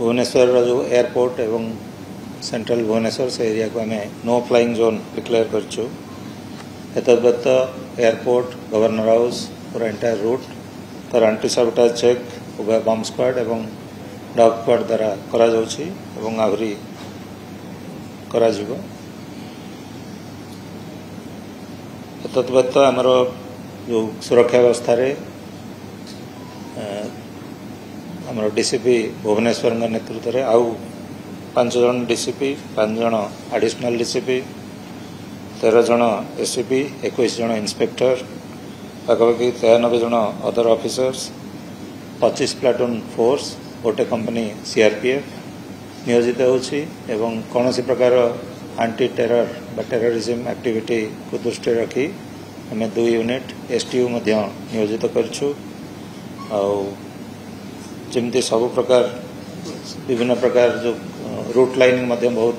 भुवनेश्वर जो एयरपोर्ट एवं सेंट्रल भुवनेश्वर से एरिया को आम नो फ्लाइंग जोन डिक्लेयर करूँ। एतद्व्यत एयरपोर्ट गवर्नर हाउस पूरा एंटायर रूट तार एंटी साबोटाज चेक उभय बम स्क्वाड एवं डॉग स्क्वाड द्वारा करा जाउछि एवं आहुरी करा जिवो। एतद्व्यत आमर जो सुरक्षा व्यवस्था रे आमर डीसीपी भुवनेश्वर नेतृत्व में आउ 5 जन डीसीपी 5 जन एडिशनल डीसीपी 13 जन एससीपी 21 जन इंस्पेक्टर पाखापाखि 93 जन अदर ऑफिसर्स 25 प्लाटून फोर्स गोटे कंपनी सीआरपीएफ नियोजित होछि एवं कौन सी प्रकार एंटी टेरर बा टेररिज्म एक्टिविटी को दृष्टि रखी आम 2 यूनिट एसटीयू नियोजित करछु। जमती सब प्रकार विभिन्न प्रकार जो रूट लाइनिंग बहुत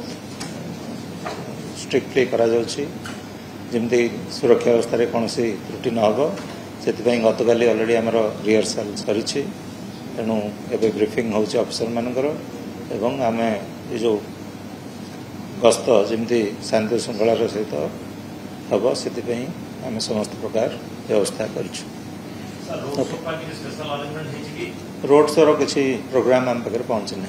स्ट्रिक्टली करा जाउछि जमती सुरक्षा व्यवस्था रे कौन सी त्रुटि न हो से गतकाली ऑलरेडी आमर रिहर्सल सरी तेणु एवं ब्रीफिंग होउछि ऑफिसर मानकर एवं आम ये जो गस्त जमती शांति श्रृंखलार सहित हम से आम समस्त प्रकार व्यवस्था करूँ। रोड शोर किसी प्रोग्राम आम पाखे पहुँचने।